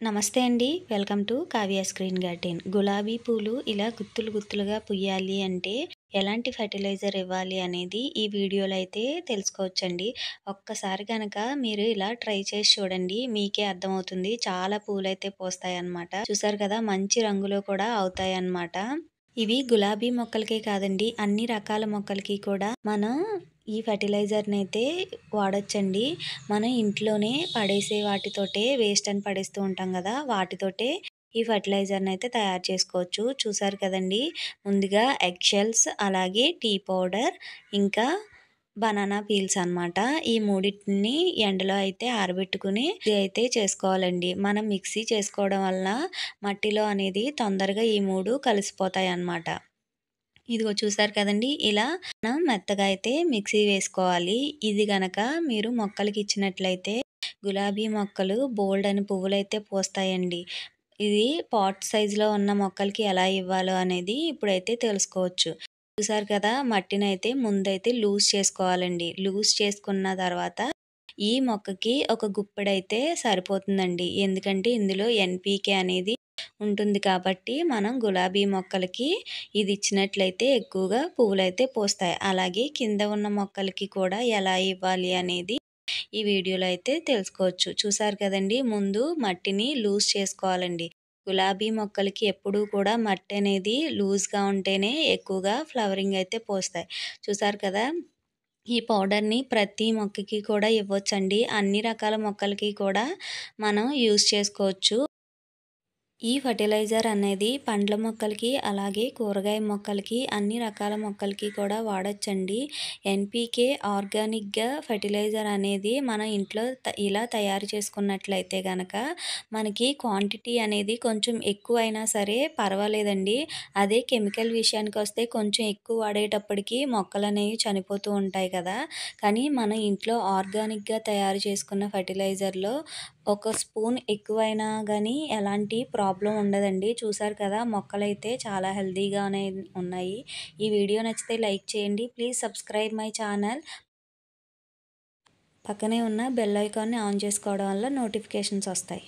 నమస్తే అండి. Welcome to Kavya screen garden. గులాబీ పూలు ఇలా గుత్తులు గుత్తులుగా పుయ్యాలి అంటే ఎలాంటి ఫెర్టిలైజర్ ఇవ్వాలి అనేది ఈ వీడియోలో అయితే తెలుసుకోవచ్చండి. ఒక్కసారి గనక మీరు ఇలా ట్రై చేసి చూడండి. మీకే అర్థమవుతుంది. చాలా పూలైతే పూస్తాయన్నమాట. చూసారు కదా! మంచి రంగులో కూడా అవుతాయన్నమాట. ఇవి గులాబీ మొక్కలకే కాదండి, అన్ని రకాల మొక్కలకి కూడా మనం ఈ ఫెర్టిలైజర్‌నైతే వాడొచ్చండి. మనం ఇంట్లోనే పడేసే వాటితోటే వేస్ట్ అని పడేస్తూ ఉంటాం గదా! వాటితోటే ఈ ఫెర్టిలైజర్‌నైతే తయారు చేసుకోవచ్చు. చూసారు కదండీ! ముందుగా ఎగ్ షెల్స్, అలాగే టీ పౌడర్, ఇంకా బనానా పీల్స్ అనమాట. ఈ మూడిటిని ఎండలో అయితే ఆరబెట్టుకుని ఇది అయితే చేసుకోవాలండి. మనం మిక్సీ చేసుకోవడం వలన మట్టిలో అనేది తొందరగా ఈ 3 కలిసిపోతాయన్నమాట. ఇదిగో చూసారు కదండీ! ఇలా మనం మెత్తగా అయితే మిక్సీ వేసుకోవాలి. ఇది గనక మీరు మొక్కలకి ఇచ్చినట్లయితే గులాబీ మొక్కలు బోలెడన్ని పువ్వులైతే పూస్తాయండి. ఇది పాట్ సైజులో ఉన్న మొక్కలకి ఎలా ఇవ్వాలో అనేది ఇప్పుడైతే తెలుసుకోవచ్చు. చూసారు కదా! మట్టినైతే ముందైతే లూజ్ చేసుకోవాలండి. లూజ్ చేసుకున్న తర్వాత ఈ మొక్కకి ఒక గుప్పెడైతే సరిపోతుందండి. ఎందుకంటే ఇందులో ఎన్‌పీకే అనేది ఉంటుంది కాబట్టి మనం గులాబీ మొక్కలకి ఇది ఇచ్చినట్లయితే ఎక్కువగా పువ్వులైతే పూస్తాయి. అలాగే కింద ఉన్న మొక్కలకి కూడా ఎలా ఇవ్వాలి అనేది ఈ వీడియోలో అయితే తెలుసుకోవచ్చు. చూసారు కదండీ! ముందు మట్టిని లూజ్ చేసుకోవాలండి. గులాబీ మొక్కలకి ఎప్పుడూ కూడా మట్టి అనేది లూజ్‌గా ఉంటేనే ఎక్కువగా ఫ్లవరింగ్ అయితే పూస్తాయి. చూసారు కదా! ఈ పౌడర్‌ని ప్రతి మొక్కకి కూడా ఇవ్వొచ్చండి. అన్ని రకాల మొక్కలకి కూడా మనం యూజ్ చేసుకోవచ్చు. ఈ ఫెర్టిలైజర్ అనేది పండ్ల మొక్కలకి, అలాగే కూరగాయ మొక్కలకి, అన్ని రకాల మొక్కలకి కూడా వాడొచ్చండి. ఎన్‌పీకే ఆర్గానిక్‌గా ఫెర్టిలైజర్ అనేది మన ఇంట్లో ఇలా తయారు చేసుకున్నట్లయితే గనక మనకి క్వాంటిటీ అనేది కొంచెం ఎక్కువైనా సరే పర్వాలేదండి. అదే కెమికల్ విషయానికొస్తే కొంచెం ఎక్కువ వాడేటప్పటికి మొక్కలనేవి చనిపోతూ ఉంటాయి కదా! కానీ మన ఇంట్లో ఆర్గానిక్‌గా తయారు చేసుకున్న ఫెర్టిలైజర్‌లో ఒక స్పూన్ ఎక్కువైనా గానీ ఎలాంటి ప్రాబ్లమ్ ఉండదండి. చూసారు కదా! మొక్కలైతే చాలా హెల్తీగానే ఉన్నాయి. ఈ వీడియో నచ్చితే లైక్ చేయండి. Please subscribe my channel. పక్కనే ఉన్న బెల్ ఐకాన్‌ని ఆన్ చేసుకోవడం వల్ల నోటిఫికేషన్స్ వస్తాయి.